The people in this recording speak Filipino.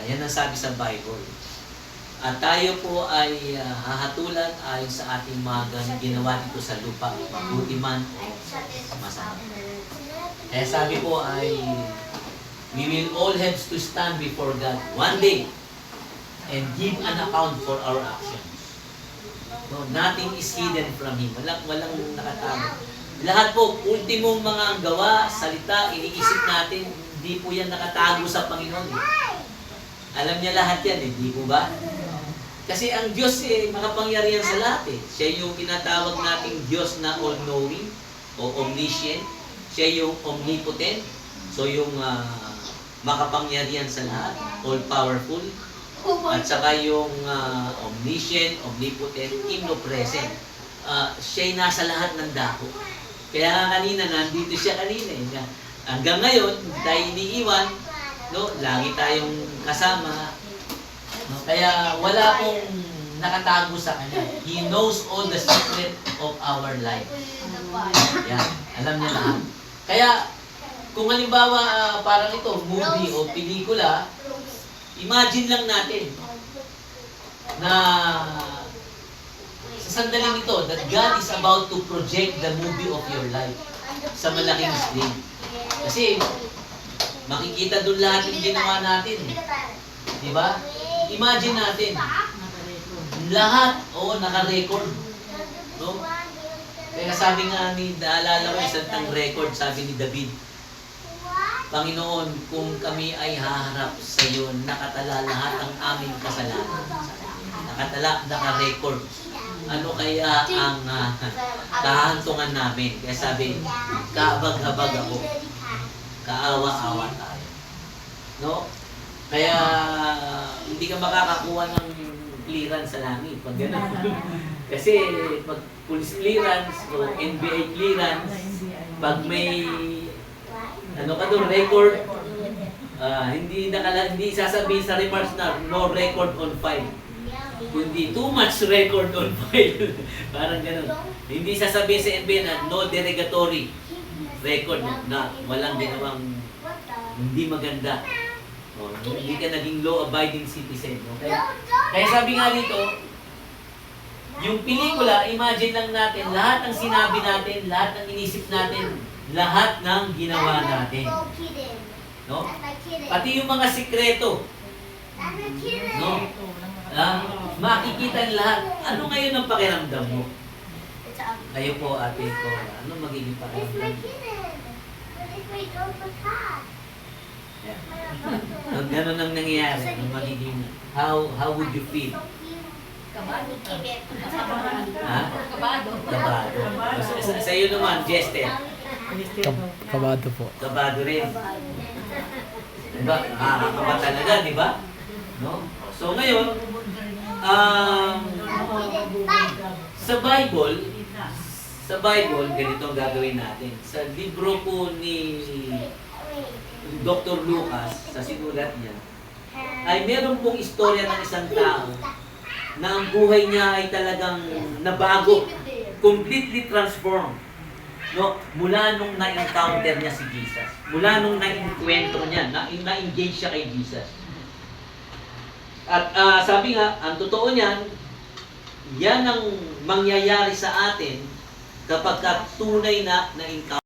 Yan ang sabi sa Bible. At tayo po ay hahatulan ayon sa ating mga ginawa dito sa lupa, mabuti man o masama. Kaya sabi po ay, we will all have to stand before God one day and give an account for our actions. No, nothing is hidden from Him. Walang nakatago. Lahat po, ultimong mga gawa, salita, iniisip natin, hindi po yan nakatago sa Panginoon. Alam niya lahat yan, hindi po ba? Kasi ang Diyos makapangyarihan sa lahat eh. Siya yung tinatawag nating Diyos na all-knowing o omniscient. Siya yung omnipotent. So yung makapangyarihan sa lahat, all-powerful. At saka yung omniscient, omnipotent, omnipresent. Siya'y nasa lahat ng dako. Kaya nga kanina, nandito siya kanina eh. Hanggang ngayon, hindi tayo iniiwan. No? Lagi tayong kasama. No? Kaya wala pong nakatago sa Kanya. He knows all the secret of our life. Yan. Alam niya lahat. Kaya, kung halimbawa parang ito, movie o pelikula, imagine lang natin na sa sandaling ito, that God is about to project the movie of your life sa malaking screen. Kasi, makikita doon lahat yung ginawa natin. Di ba? Imagine natin. Lahat, naka-record. No? Kaya sabi nga naalala ko isang record, sabi ni David, Panginoon, kung kami ay haharap sa iyo, nakatala lahat ang aming kasalanan. Nakatala, naka-record. Ano kaya ang kahantungan namin? Kaya sabi, kaabag-habag ako. Kaawa-awa tayo. No? Kaya hindi ka makakakuha ng clearance sa langit pag gano'n. Kasi pag police clearance o NBA clearance, pag may record, hindi sasabihin sa remarks na no record on file. Kundi too much record on file. Parang gano'n. Hindi sasabihin sa NBA na no derogatory record na walang ginawang hindi maganda. Hindi ka naging law-abiding citizen. Okay? Kaya sabi nga dito, yung pelikula, imagine lang natin, lahat ng sinabi natin, lahat ng inisip natin, lahat ng ginawa natin. No? Pati yung mga sikreto. No? Makikita lahat. Ano ngayon ang pakiramdam mo? Kayo po, ate ko, ano magiging pakiramdam mo? Ang gano'n ang nangyayari, ang magiging, how would you feel? Kabado. Ha? Kabado. Sa iyo naman, Jester. Kabado po. Kabado rin. Diba? Nakakakaba talaga, di ba? No? So ngayon, sa Bible, ganito ang gagawin natin. Sa libro po ni Dr. Lucas, sa sinulat niya, ay meron pong istorya ng isang tao na ang buhay niya ay talagang nabago, completely transformed. No? Mula nung na-encounter niya si Jesus, mula nung na-encuentro niya, na-engage siya kay Jesus. At sabi nga, ang totoo niyan, yan ang mangyayari sa atin kapag tunay na na-encounter